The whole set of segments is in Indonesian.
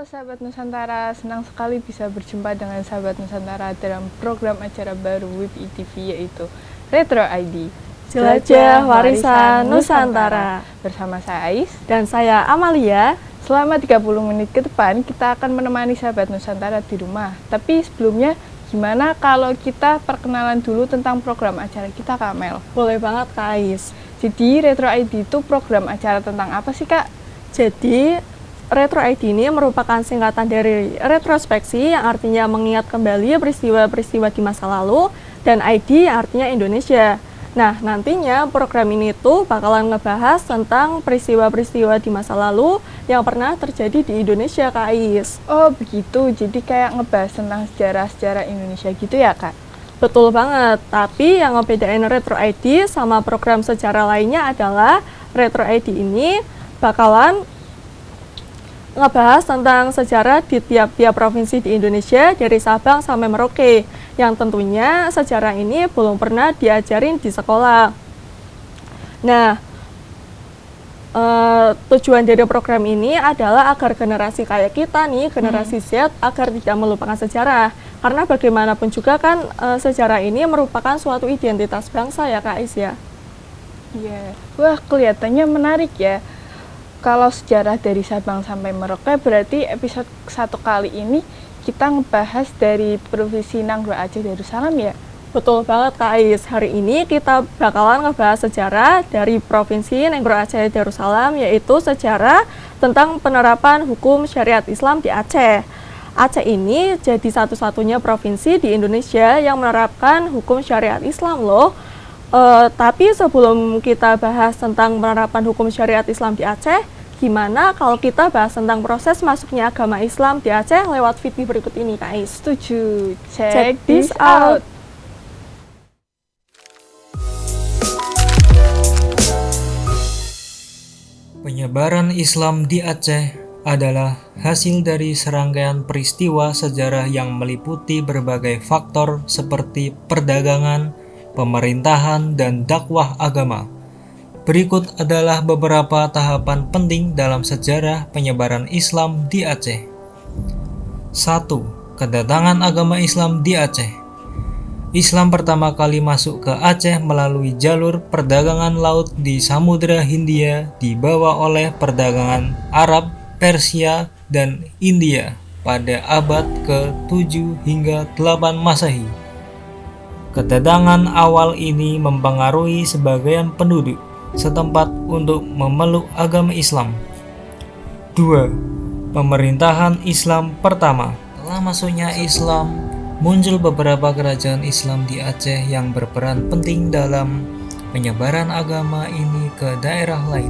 Halo sahabat Nusantara, senang sekali bisa berjumpa dengan sahabat Nusantara dalam program acara baru WIB ITV yaitu Retro ID. Jelajah Warisan Nusantara. Bersama saya Ais Dan saya Amalia. Selama 30 menit ke depan kita akan menemani sahabat Nusantara di rumah. Tapi sebelumnya gimana kalau kita perkenalan dulu tentang program acara kita, Kak Mel? Boleh banget Kak Ais. Jadi Retro ID itu program acara tentang apa sih, Kak? Jadi Retro ID ini merupakan singkatan dari retrospeksi yang artinya mengingat kembali peristiwa-peristiwa di masa lalu, dan ID yang artinya Indonesia. Nah, nantinya program ini tuh bakalan ngebahas tentang peristiwa-peristiwa di masa lalu yang pernah terjadi di Indonesia, Kak Ais. Oh begitu, jadi kayak ngebahas tentang sejarah-sejarah Indonesia gitu ya, Kak? Betul banget, tapi yang ngebedain Retro ID sama program sejarah lainnya adalah Retro ID ini bakalan ngebahas tentang sejarah di tiap-tiap provinsi di Indonesia dari Sabang sampai Merauke, yang tentunya sejarah ini belum pernah diajarin di sekolah. Nah, tujuan dari program ini adalah agar generasi kayak kita nih, generasi Z, agar tidak melupakan sejarah. Karena bagaimanapun juga kan sejarah ini merupakan suatu identitas bangsa ya Kak Is ya. Iya, wah kelihatannya menarik ya. Kalau sejarah dari Sabang sampai Merauke, berarti episode 1 kali ini kita ngebahas dari Provinsi Nanggroe Aceh Darussalam ya? Betul banget Kak Ais, hari ini kita bakalan ngebahas sejarah dari Provinsi Nanggroe Aceh Darussalam, yaitu sejarah tentang penerapan hukum syariat Islam di Aceh. Aceh ini jadi satu-satunya provinsi di Indonesia yang menerapkan hukum syariat Islam loh. Tapi sebelum kita bahas tentang penerapan hukum syariat Islam di Aceh, gimana kalau kita bahas tentang proses masuknya agama Islam di Aceh lewat video berikut ini, Kak Ais? Setuju. Check this out. Penyebaran Islam di Aceh adalah hasil dari serangkaian peristiwa sejarah yang meliputi berbagai faktor seperti perdagangan, pemerintahan, dan dakwah agama. Berikut adalah beberapa tahapan penting dalam sejarah penyebaran Islam di Aceh. 1. Kedatangan agama Islam di Aceh. Islam pertama kali masuk ke Aceh melalui jalur perdagangan laut di Samudra Hindia, dibawa oleh perdagangan Arab, Persia, dan India pada abad ke-7 hingga 8 Masehi. Kedatangan awal ini mempengaruhi sebagian penduduk setempat untuk memeluk agama Islam. 2. Pemerintahan Islam pertama. Setelah masuknya Islam, muncul beberapa kerajaan Islam di Aceh yang berperan penting dalam penyebaran agama ini ke daerah lain.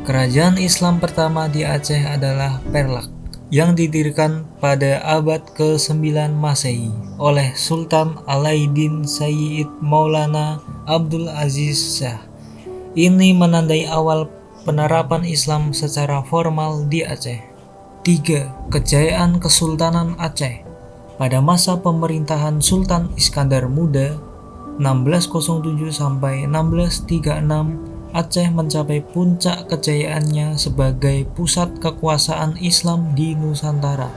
Kerajaan Islam pertama di Aceh adalah Perlak, yang didirikan pada abad ke-9 Masehi oleh Sultan Alaiddin Sayyid Maulana Abdul Aziz Shah. Ini menandai awal penerapan Islam secara formal di Aceh. 3. Kejayaan Kesultanan Aceh. Pada masa pemerintahan Sultan Iskandar Muda 1607 sampai 1636, Aceh mencapai puncak kejayaannya sebagai pusat kekuasaan Islam di Nusantara.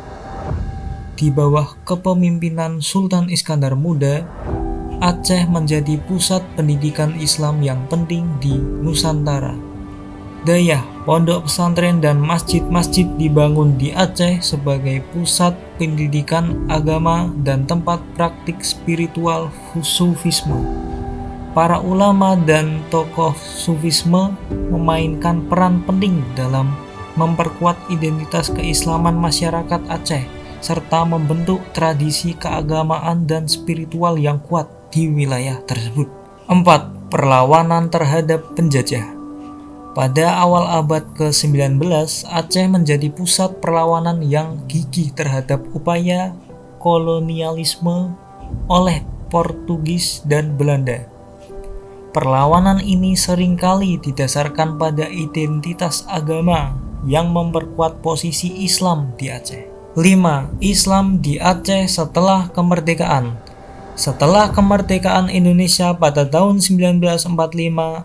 Di bawah kepemimpinan Sultan Iskandar Muda, Aceh menjadi pusat pendidikan Islam yang penting di Nusantara. Dayah, pondok pesantren dan masjid-masjid dibangun di Aceh sebagai pusat pendidikan agama dan tempat praktik spiritual Sufisme. Para ulama dan tokoh Sufisme memainkan peran penting dalam memperkuat identitas keislaman masyarakat Aceh serta membentuk tradisi keagamaan dan spiritual yang kuat di wilayah tersebut. 4. Perlawanan terhadap penjajah. Pada awal abad ke-19, Aceh menjadi pusat perlawanan yang gigih terhadap upaya kolonialisme oleh Portugis dan Belanda. Perlawanan ini seringkali didasarkan pada identitas agama yang memperkuat posisi Islam di Aceh. 5. Islam di Aceh setelah kemerdekaan. Setelah kemerdekaan Indonesia pada tahun 1945,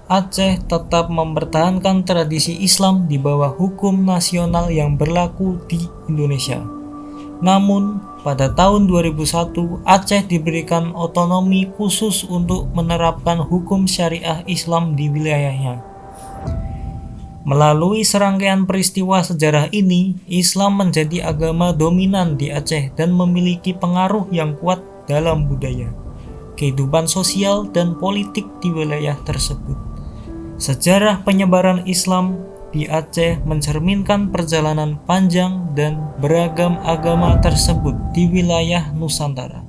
Aceh tetap mempertahankan tradisi Islam di bawah hukum nasional yang berlaku di Indonesia. Namun, pada tahun 2001, Aceh diberikan otonomi khusus untuk menerapkan hukum syariah Islam di wilayahnya. Melalui serangkaian peristiwa sejarah ini, Islam menjadi agama dominan di Aceh dan memiliki pengaruh yang kuat dalam budaya, kehidupan sosial, dan politik di wilayah tersebut. Sejarah penyebaran Islam di Aceh mencerminkan perjalanan panjang dan beragam agama tersebut di wilayah Nusantara.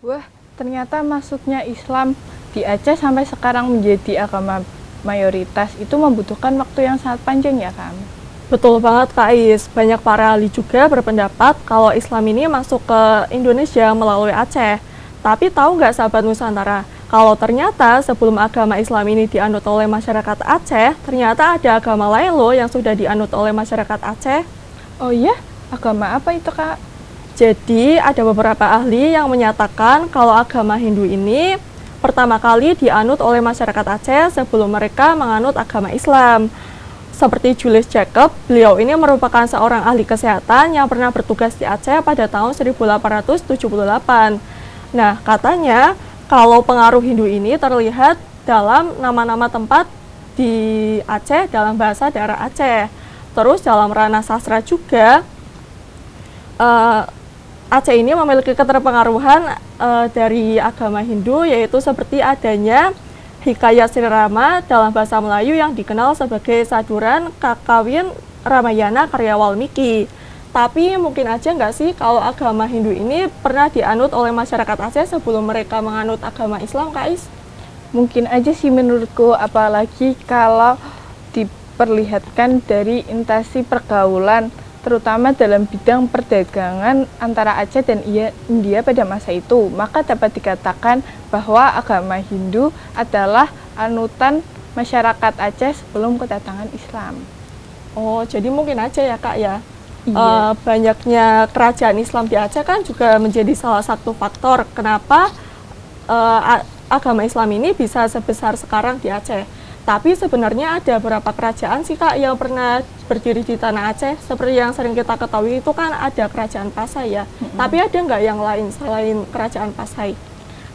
Wah, ternyata masuknya Islam di Aceh sampai sekarang menjadi agama mayoritas itu membutuhkan waktu yang sangat panjang ya, Kak. Betul banget Kak Is, banyak para ahli juga berpendapat kalau Islam ini masuk ke Indonesia melalui Aceh. Tapi tahu nggak sahabat Nusantara, kalau ternyata sebelum agama Islam ini dianut oleh masyarakat Aceh, ternyata ada agama lain loh yang sudah dianut oleh masyarakat Aceh. Oh iya? Agama apa itu, Kak? Jadi ada beberapa ahli yang menyatakan kalau agama Hindu ini pertama kali dianut oleh masyarakat Aceh sebelum mereka menganut agama Islam. Seperti Julius Jacob, beliau ini merupakan seorang ahli kesehatan yang pernah bertugas di Aceh pada tahun 1878. Nah, katanya kalau pengaruh Hindu ini terlihat dalam nama-nama tempat di Aceh dalam bahasa daerah Aceh. Terus dalam ranah sastra juga, Aceh ini memiliki keterpengaruhan dari agama Hindu, yaitu seperti adanya Hikayat Sri Rama dalam bahasa Melayu yang dikenal sebagai saduran Kakawin Ramayana karya Walmiki. Tapi mungkin aja nggak sih kalau agama Hindu ini pernah dianut oleh masyarakat Aceh sebelum mereka menganut agama Islam, Kak Is? Mungkin aja sih menurutku, apalagi kalau diperlihatkan dari interaksi pergaulan, terutama dalam bidang perdagangan antara Aceh dan India pada masa itu, maka dapat dikatakan bahwa agama Hindu adalah anutan masyarakat Aceh sebelum kedatangan Islam. Oh, jadi mungkin aja ya Kak ya. Iya. Banyaknya kerajaan Islam di Aceh kan juga menjadi salah satu faktor kenapa agama Islam ini bisa sebesar sekarang di Aceh. Tapi sebenarnya ada beberapa kerajaan sih Kak yang pernah berdiri di tanah Aceh. Seperti yang sering kita ketahui itu kan ada kerajaan Pasai ya. Tapi ada nggak yang lain selain kerajaan Pasai?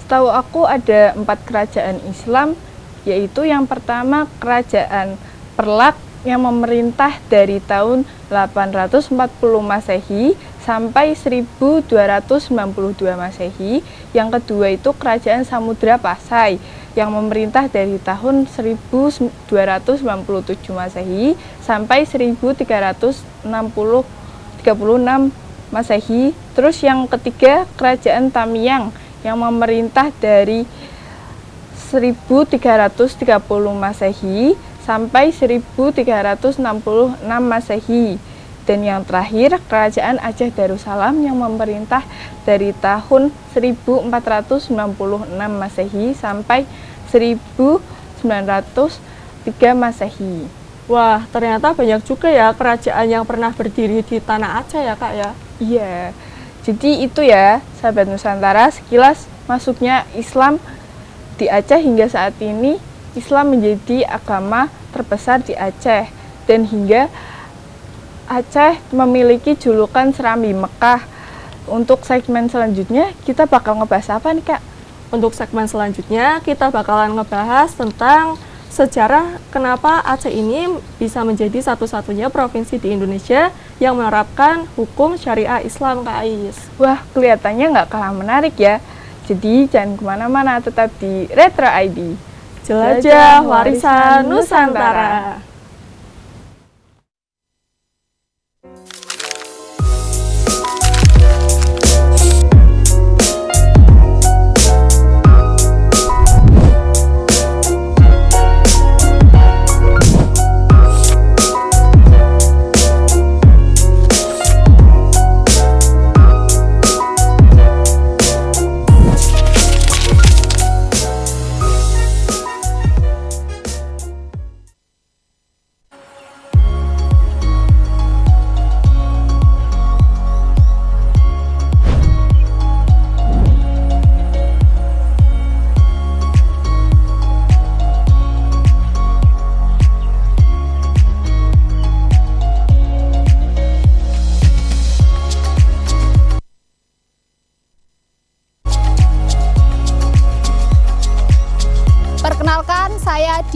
Setahu aku ada 4 kerajaan Islam, yaitu yang pertama Kerajaan Perlak yang memerintah dari tahun 840 Masehi sampai 1292 Masehi. Yang kedua itu Kerajaan Samudra Pasai yang memerintah dari tahun 1297 Masehi sampai 1336 Masehi. Terus yang ketiga Kerajaan Tamiang yang memerintah dari 1330 Masehi sampai 1366 Masehi. Dan yang terakhir Kerajaan Aceh Darussalam yang memerintah dari tahun 1496 Masehi sampai 1903 Masehi. Wah, ternyata banyak juga ya kerajaan yang pernah berdiri di tanah Aceh ya Kak ya? Iya, jadi itu ya sahabat Nusantara sekilas masuknya Islam di Aceh hingga saat ini. Islam menjadi agama terbesar di Aceh dan hingga Aceh memiliki julukan Serambi Mekah. Untuk segmen selanjutnya kita bakal ngebahas apa nih Kak? Untuk segmen selanjutnya kita bakalan ngebahas tentang sejarah kenapa Aceh ini bisa menjadi satu-satunya provinsi di Indonesia yang menerapkan hukum syariah Islam, Kak Ais. Wah, kelihatannya nggak kalah menarik ya. Jadi jangan kemana-mana, tetap di Retro ID. Jelajah warisan Nusantara.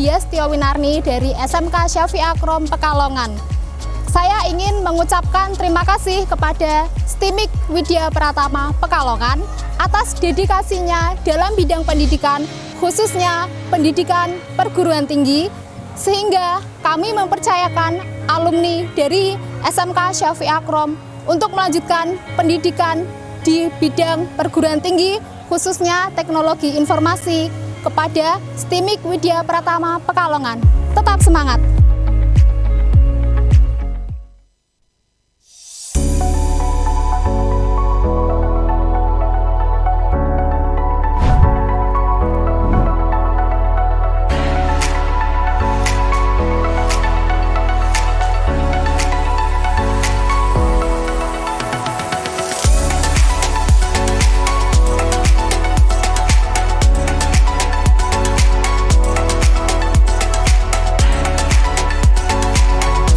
Dia Setiowinarni dari SMK Syafi'i Akrom Pekalongan. Saya ingin mengucapkan terima kasih kepada STIMIK Widya Pratama Pekalongan atas dedikasinya dalam bidang pendidikan, khususnya pendidikan perguruan tinggi, sehingga kami mempercayakan alumni dari SMK Syafi'i Akrom untuk melanjutkan pendidikan di bidang perguruan tinggi, khususnya teknologi informasi, kepada STIMIK Widya Pratama Pekalongan. Tetap semangat!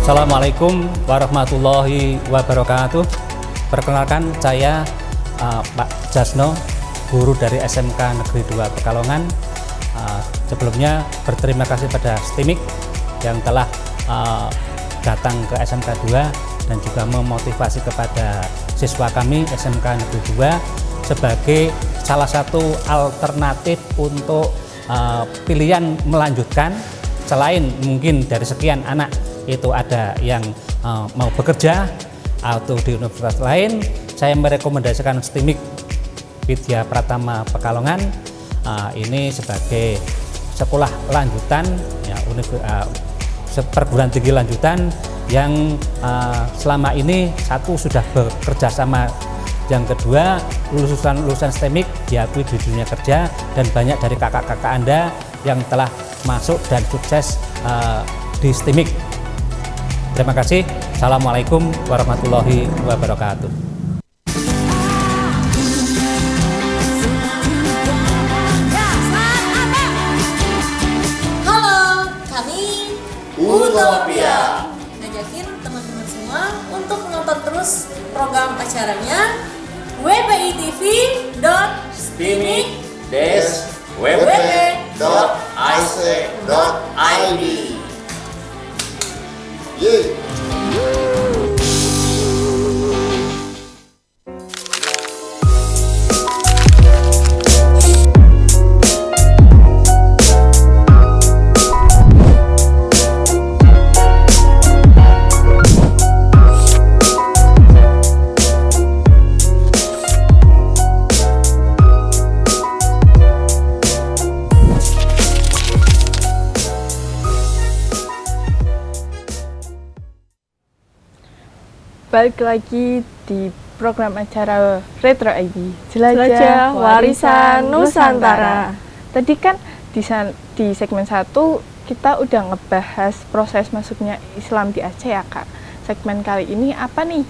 Assalamualaikum warahmatullahi wabarakatuh. Perkenalkan, saya Pak Jasno, guru dari SMK Negeri 2 Pekalongan. Sebelumnya berterima kasih pada STIMIK yang telah datang ke SMK 2 dan juga memotivasi kepada siswa kami SMK Negeri 2 sebagai salah satu alternatif untuk pilihan melanjutkan. Selain mungkin dari sekian anak itu ada yang mau bekerja atau di universitas lain, saya merekomendasikan STIMIK Widya Pratama Pekalongan ini sebagai sekolah lanjutan, ya, perguruan tinggi lanjutan yang selama ini satu sudah bekerja sama, yang kedua lulusan STIMIK diakui di dunia kerja, dan banyak dari kakak-kakak Anda yang telah masuk dan sukses di STIMIK. Terima kasih. Assalamualaikum warahmatullahi wabarakatuh. Halo, kami Utopia. Ngajakin teman-teman semua untuk menonton terus program acaranya wpitv.stimik-wp.ic.id. Balik lagi di program acara Retro ID, Jelajah Warisan Nusantara. Tadi kan di segmen 1 kita udah ngebahas proses masuknya Islam di Aceh ya Kak. Segmen kali ini apa nih?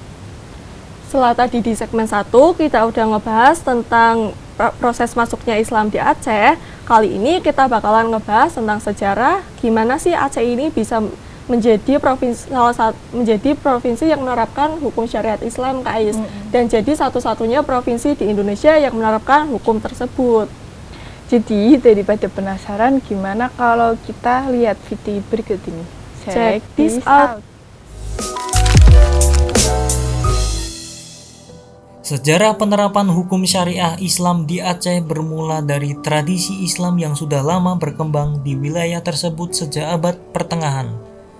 Setelah tadi di segmen 1 kita udah ngebahas tentang proses masuknya Islam di Aceh. Kali ini kita bakalan ngebahas tentang sejarah, gimana sih Aceh ini bisa menjadi provinsi yang menerapkan hukum syariat Islam, Kak Ais, dan jadi satu-satunya provinsi di Indonesia yang menerapkan hukum tersebut. Jadi daripada penasaran, gimana kalau kita lihat video berikut ini? Check this out. Sejarah penerapan hukum syariah Islam di Aceh bermula dari tradisi Islam yang sudah lama berkembang di wilayah tersebut sejak abad pertengahan.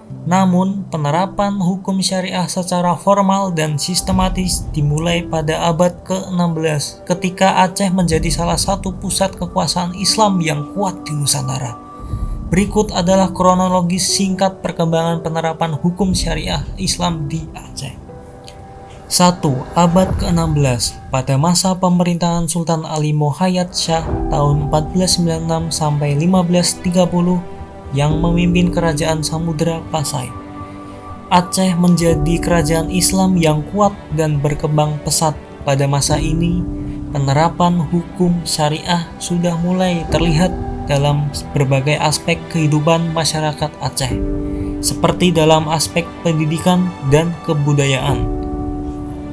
Namun, penerapan hukum syariah secara formal dan sistematis dimulai pada abad ke-16 ketika Aceh menjadi salah satu pusat kekuasaan Islam yang kuat di Nusantara. Berikut adalah kronologis singkat perkembangan penerapan hukum syariah Islam di Aceh. 1. Abad ke-16. Pada masa pemerintahan Sultan Ali Mohayat Shah tahun 1496 sampai 1530 yang memimpin kerajaan Samudra Pasai, Aceh menjadi kerajaan Islam yang kuat dan berkembang pesat. Pada masa ini, penerapan hukum syariah sudah mulai terlihat dalam berbagai aspek kehidupan masyarakat Aceh, seperti dalam aspek pendidikan dan kebudayaan.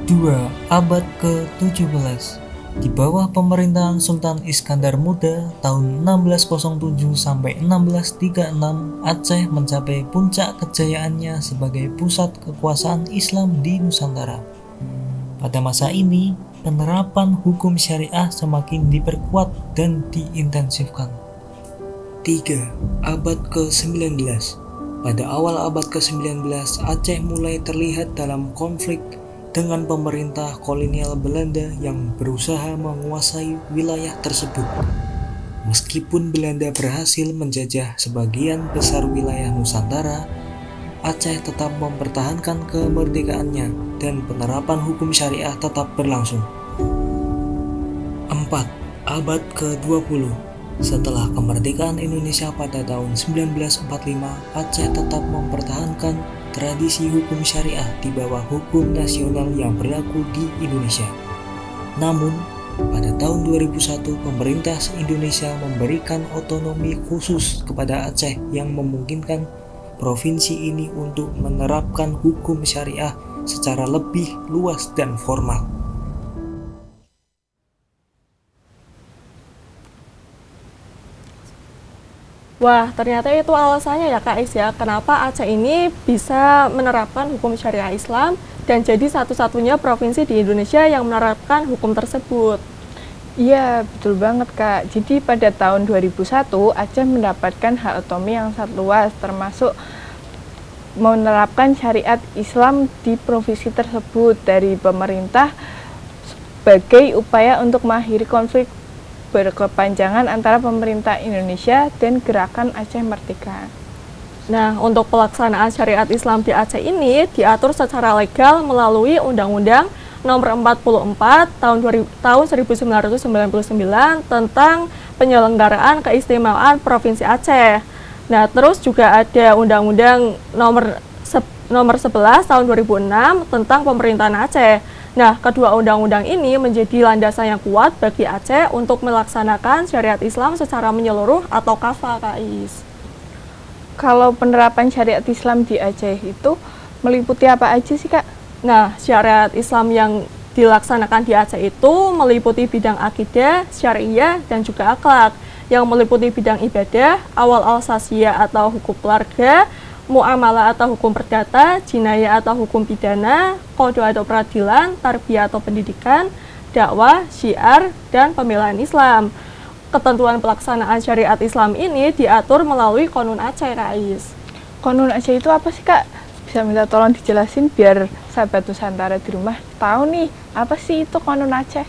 2. Abad ke-17. Di bawah pemerintahan Sultan Iskandar Muda tahun 1607 sampai 1636, Aceh mencapai puncak kejayaannya sebagai pusat kekuasaan Islam di Nusantara. Pada masa ini, penerapan hukum syariah semakin diperkuat dan diintensifkan. 3. Abad ke-19. Pada awal abad ke-19, Aceh mulai terlihat dalam konflik dengan pemerintah kolonial Belanda yang berusaha menguasai wilayah tersebut. Meskipun Belanda berhasil menjajah sebagian besar wilayah Nusantara, Aceh tetap mempertahankan kemerdekaannya dan penerapan hukum syariah tetap berlangsung. 4. Abad ke-20. Setelah kemerdekaan Indonesia pada tahun 1945, Aceh tetap mempertahankan tradisi hukum syariah di bawah hukum nasional yang berlaku di Indonesia. Namun, pada tahun 2001, pemerintah Indonesia memberikan otonomi khusus kepada Aceh yang memungkinkan provinsi ini untuk menerapkan hukum syariah secara lebih luas dan formal. Wah, ternyata itu alasannya ya Kak Is ya, kenapa Aceh ini bisa menerapkan hukum syariah Islam dan jadi satu-satunya provinsi di Indonesia yang menerapkan hukum tersebut. Iya, betul banget Kak. Jadi pada tahun 2001, Aceh mendapatkan hak otonomi yang sangat luas, termasuk menerapkan syariat Islam di provinsi tersebut dari pemerintah sebagai upaya untuk mengakhiri konflik berkepanjangan antara pemerintah Indonesia dan gerakan Aceh Merdeka. Nah, untuk pelaksanaan syariat Islam di Aceh ini diatur secara legal melalui Undang-Undang Nomor 44 tahun 1999 tentang penyelenggaraan keistimewaan Provinsi Aceh. Nah, terus juga ada Undang-Undang Nomor 11 tahun 2006 tentang pemerintahan Aceh. Nah, kedua undang-undang ini menjadi landasan yang kuat bagi Aceh untuk melaksanakan syariat Islam secara menyeluruh atau kafah, Kak Is. Kalau penerapan syariat Islam di Aceh itu meliputi apa aja sih Kak? Nah, syariat Islam yang dilaksanakan di Aceh itu meliputi bidang akidah, syariah, dan juga akhlak, yang meliputi bidang ibadah, awal al-sasiyah atau hukum keluarga, muamalah atau hukum perdata, jinayah atau hukum pidana, qadha atau peradilan, tarbiyah atau pendidikan, dakwah, syiar, dan pembelaan Islam. Ketentuan pelaksanaan syariat Islam ini diatur melalui Qonun Aceh, Rais. Qonun Aceh itu apa sih Kak? Bisa minta tolong dijelasin biar sahabat Nusantara di rumah tahu nih, apa sih itu Qonun Aceh?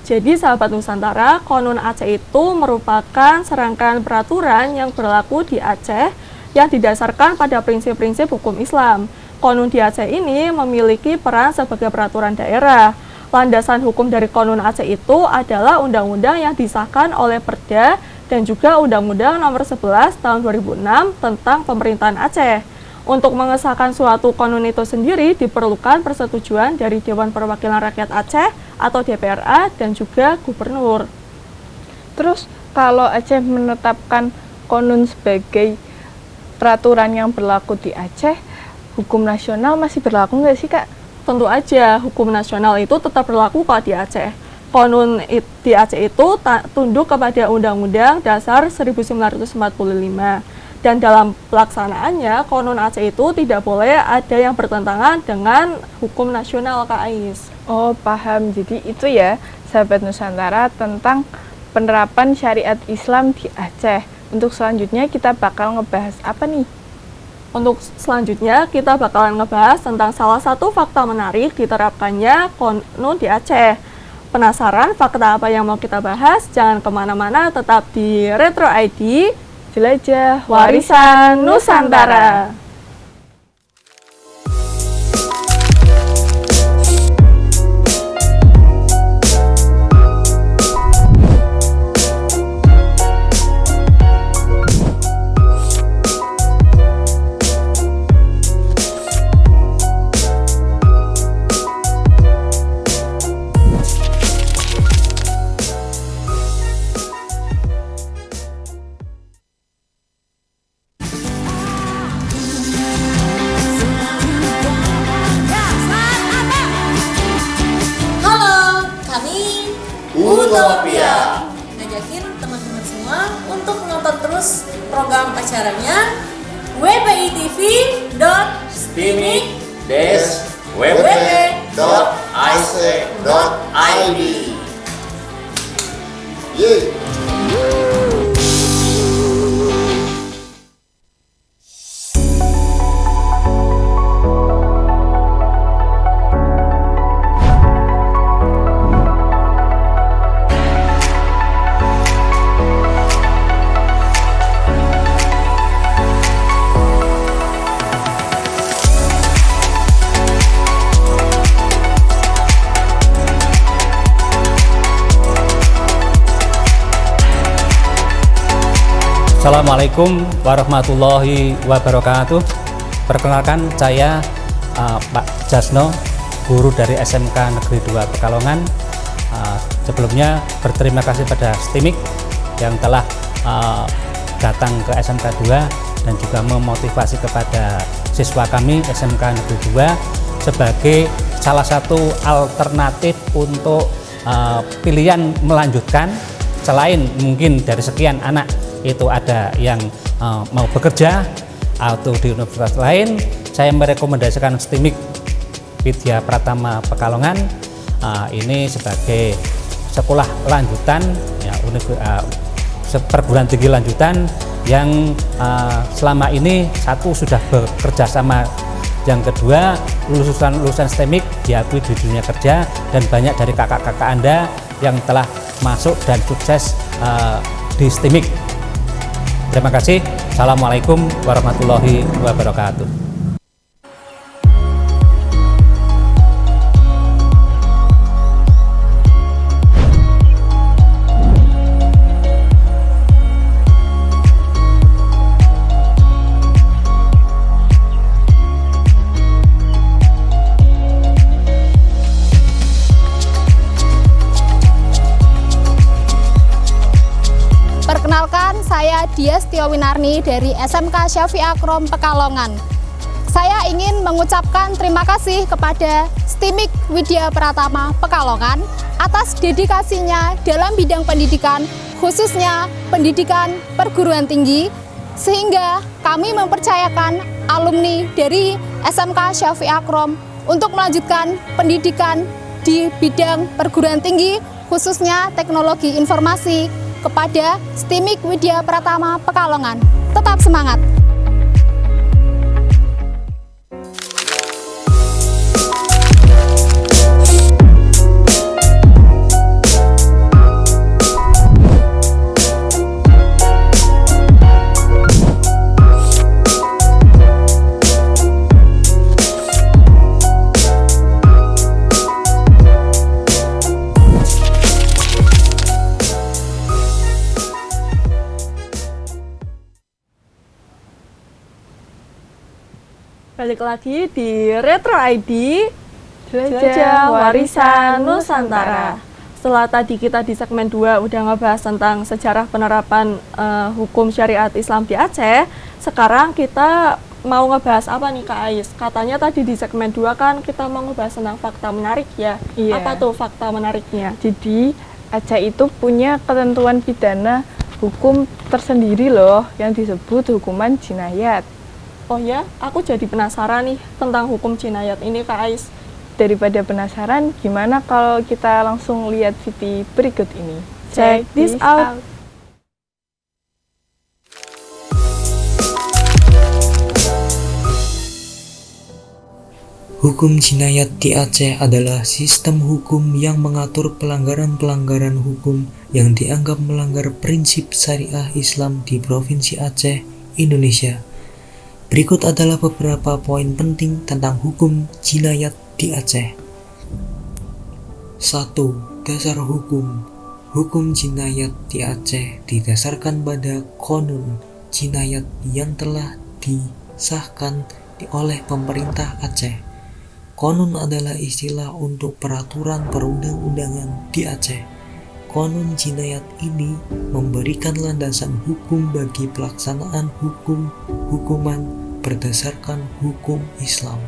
Jadi sahabat Nusantara, Qonun Aceh itu merupakan serangkaian peraturan yang berlaku di Aceh yang didasarkan pada prinsip-prinsip hukum Islam. Qonun di Aceh ini memiliki peran sebagai peraturan daerah. Landasan hukum dari Qonun Aceh itu adalah undang-undang yang disahkan oleh Perda dan juga Undang-Undang Nomor 11 tahun 2006 tentang pemerintahan Aceh. Untuk mengesahkan suatu qonun itu sendiri diperlukan persetujuan dari Dewan Perwakilan Rakyat Aceh atau DPRA dan juga gubernur. Terus kalau Aceh menetapkan qonun sebagai peraturan yang berlaku di Aceh, hukum nasional masih berlaku nggak sih Kak? Tentu aja, hukum nasional itu tetap berlaku kalau di Aceh. Qonun di Aceh itu tunduk kepada Undang-Undang Dasar 1945. Dan dalam pelaksanaannya, Qonun Aceh itu tidak boleh ada yang bertentangan dengan hukum nasional, Kak Ais. Oh, paham. Jadi itu ya, sahabat Nusantara, tentang penerapan syariat Islam di Aceh. Untuk selanjutnya kita bakal ngebahas apa nih? Untuk selanjutnya kita bakalan ngebahas tentang salah satu fakta menarik diterapkannya Qonun di Aceh. Penasaran fakta apa yang mau kita bahas? Jangan kemana-mana, tetap di Retro ID, Jelajah Warisan Nusantara. Utopia. Ngajakin teman-teman semua untuk nonton terus program acaranya wpitv.stimik-wp.ic.id. Yeay. Assalamualaikum warahmatullahi wabarakatuh. Perkenalkan saya Pak Jasno, guru dari SMK Negeri 2 Pekalongan. Sebelumnya berterima kasih pada STIMIK yang telah datang ke SMK 2 dan juga memotivasi kepada siswa kami SMK Negeri 2 sebagai salah satu alternatif untuk pilihan melanjutkan. Selain mungkin dari sekian anak itu ada yang mau bekerja atau di universitas lain, saya merekomendasikan STIMIK Widya Pratama Pekalongan ini sebagai sekolah lanjutan ya, perguruan tinggi lanjutan yang selama ini satu sudah bekerja sama, yang kedua lulusan STIMIK diakui di dunia kerja, dan banyak dari kakak-kakak Anda yang telah masuk dan sukses di STIMIK. Terima kasih. Assalamualaikum warahmatullahi wabarakatuh. Perkenalkan, saya Dia Setiawinarni dari SMK Syafi Akrom Pekalongan. Saya ingin mengucapkan terima kasih kepada STIMIK Widya Pratama Pekalongan atas dedikasinya dalam bidang pendidikan, khususnya pendidikan perguruan tinggi, sehingga kami mempercayakan alumni dari SMK Syafi Akrom untuk melanjutkan pendidikan di bidang perguruan tinggi, khususnya teknologi informasi, kepada STIMIK Widya Pratama Pekalongan. Tetap semangat! Balik lagi di Retro ID, Jelajah Warisan Nusantara. Setelah tadi kita di segmen 2 udah ngebahas tentang sejarah penerapan hukum syariat Islam di Aceh, sekarang kita mau ngebahas apa nih Kak Ais? Katanya tadi di segmen 2 kan kita mau ngebahas tentang fakta menarik ya. Iya. Apa tuh fakta menariknya? Jadi Aceh itu punya ketentuan pidana hukum tersendiri loh yang disebut hukuman jinayat. Oh ya, aku jadi penasaran nih tentang hukum jinayat ini Kak Ais. Daripada penasaran, gimana kalau kita langsung lihat video berikut ini? Check this out. Hukum jinayat di Aceh adalah sistem hukum yang mengatur pelanggaran-pelanggaran hukum yang dianggap melanggar prinsip syariah Islam di Provinsi Aceh, Indonesia. Berikut adalah beberapa poin penting tentang hukum jinayat di Aceh. 1. Dasar hukum. Hukum jinayat di Aceh didasarkan pada Qonun Jinayat yang telah disahkan oleh pemerintah Aceh. Qonun adalah istilah untuk peraturan perundang-undangan di Aceh. Qonun jinayat ini memberikan landasan hukum bagi pelaksanaan hukuman berdasarkan hukum Islam.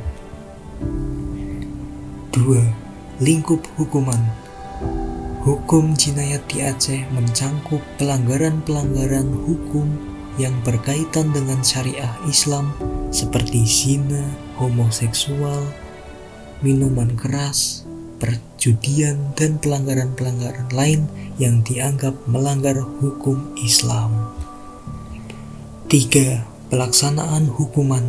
2. Lingkup hukuman. Hukum jinayat di Aceh mencangkup pelanggaran-pelanggaran hukum yang berkaitan dengan syariah Islam seperti zina, homoseksual, minuman keras, perjudian, dan pelanggaran-pelanggaran lain yang dianggap melanggar hukum Islam. 3. Pelaksanaan hukuman.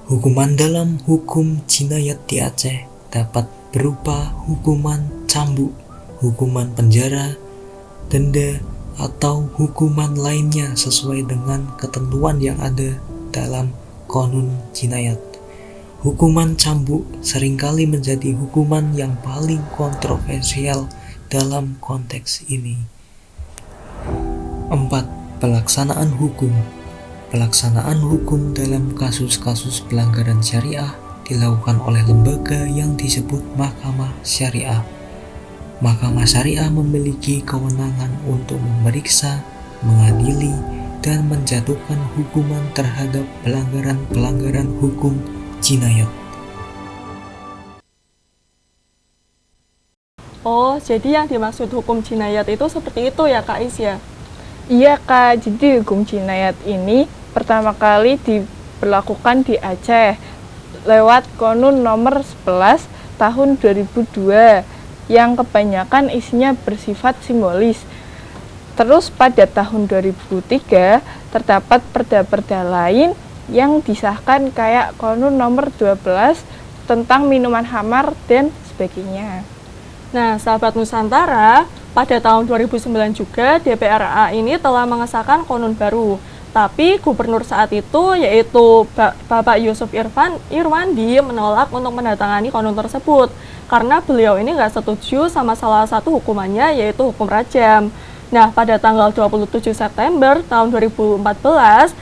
Hukuman dalam hukum jinayat di Aceh dapat berupa hukuman cambuk, hukuman penjara, denda, atau hukuman lainnya sesuai dengan ketentuan yang ada dalam Qonun Jinayat. Hukuman cambuk seringkali menjadi hukuman yang paling kontroversial dalam konteks ini. 4. Pelaksanaan hukum. Pelaksanaan hukum dalam kasus-kasus pelanggaran syariah dilakukan oleh lembaga yang disebut Mahkamah Syariah. Mahkamah Syariah memiliki kewenangan untuk memeriksa, mengadili, dan menjatuhkan hukuman terhadap pelanggaran-pelanggaran hukum jinayat. Oh, jadi yang dimaksud hukum jinayat itu seperti itu ya Kak Is ya? Iya Kak, jadi hukum jinayat ini pertama kali diberlakukan di Aceh lewat Qonun nomor 11 tahun 2002 yang kebanyakan isinya bersifat simbolis. Terus pada tahun 2003 terdapat perda-perda lain yang disahkan kayak Qonun nomor 12 tentang minuman khamar dan sebagainya. Nah, sahabat Nusantara, pada tahun 2009 juga DPRA ini telah mengesahkan Qonun baru. Tapi gubernur saat itu yaitu Bapak Yusuf Irwandi menolak untuk mendatangani Qonun tersebut karena beliau ini nggak setuju sama salah satu hukumannya yaitu hukum rajam. Nah, pada tanggal 27 September tahun 2014,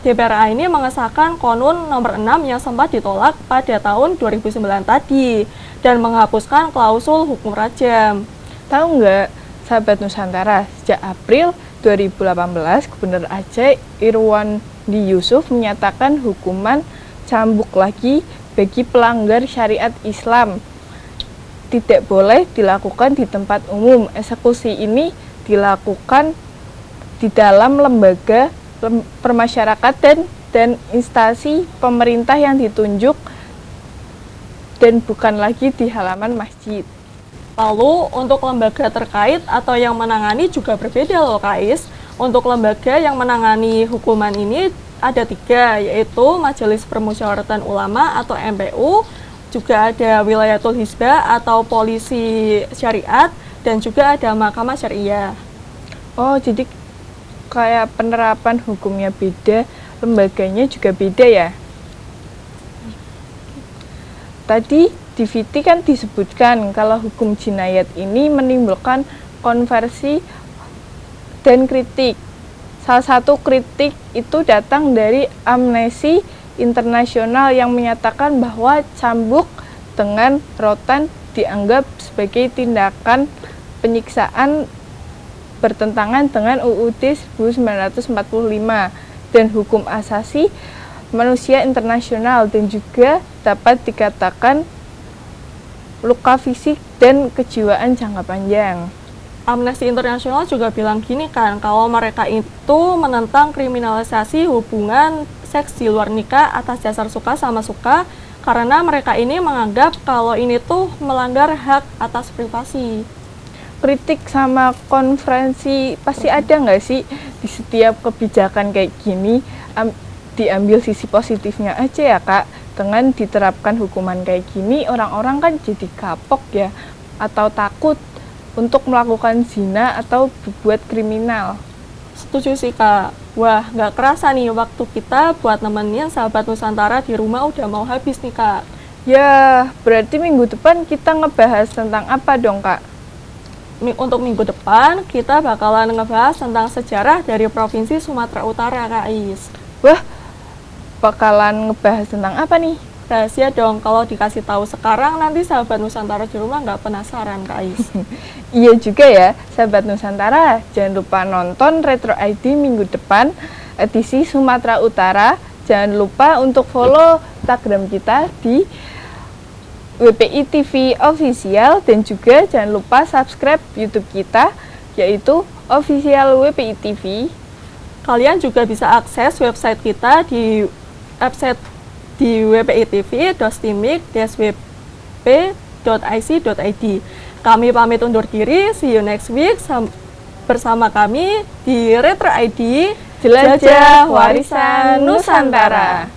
DPRA ini mengesahkan Qonun nomor 6 yang sempat ditolak pada tahun 2009 tadi dan menghapuskan klausul hukum rajam. Tahu nggak, sahabat Nusantara, sejak April 2018, Gubernur Aceh Irwandi Yusuf menyatakan hukuman cambuk lagi bagi pelanggar syariat Islam. Tidak boleh dilakukan di tempat umum. Eksekusi ini dilakukan di dalam lembaga permasyarakatan dan instansi pemerintah yang ditunjuk dan bukan lagi di halaman masjid. Lalu untuk lembaga terkait atau yang menangani juga berbeda loh Kak Is. Untuk lembaga yang menangani hukuman ini ada 3, yaitu Majelis Permusyawaratan Ulama atau MPU, juga ada Wilayatul Hizbah atau Polisi Syariat, dan juga ada Mahkamah Syariah. Oh, jadi kayak penerapan hukumnya beda, lembaganya juga beda ya? Tadi di VT kan disebutkan kalau hukum jinayat ini menimbulkan konversi dan kritik. Salah satu kritik itu datang dari Amnesty International yang menyatakan bahwa cambuk dengan rotan dianggap sebagai tindakan penyiksaan bertentangan dengan UUD 1945 dan hukum asasi manusia internasional, dan juga dapat dikatakan luka fisik dan kejiwaan jangka panjang. Amnesty International juga bilang gini kan, kalau mereka itu menentang kriminalisasi hubungan seks di luar nikah atas dasar suka sama suka, karena mereka ini menganggap kalau ini tuh melanggar hak atas privasi. Kritik sama konferensi pasti ada nggak sih di setiap kebijakan kayak gini? Diambil sisi positifnya aja ya Kak. Dengan diterapkan hukuman kayak gini, orang-orang kan jadi kapok ya, atau takut untuk melakukan zina atau berbuat kriminal. Setuju sih Kak. Wah, nggak kerasa nih waktu kita buat nemenin sahabat Nusantara di rumah udah mau habis nih Kak. Ya, berarti minggu depan kita ngebahas tentang apa dong Kak? Untuk minggu depan kita bakalan ngebahas tentang sejarah dari Provinsi Sumatera Utara Kak Is. Wah, bakalan ngebahas tentang apa nih? Rahasia dong, kalau dikasih tahu sekarang nanti sahabat Nusantara di rumah nggak penasaran Kak Is. Iya juga ya, sahabat Nusantara, jangan lupa nonton Retro ID minggu depan edisi Sumatera Utara. Jangan lupa untuk follow Instagram kita di WPI TV Official, dan juga jangan lupa subscribe YouTube kita yaitu Official WPI TV. Kalian juga bisa akses website kita di website di wpitv.stimik.wp.ic.id. Kami pamit undur diri, see you next week bersama kami di Retro ID, Jelajah Warisan Nusantara.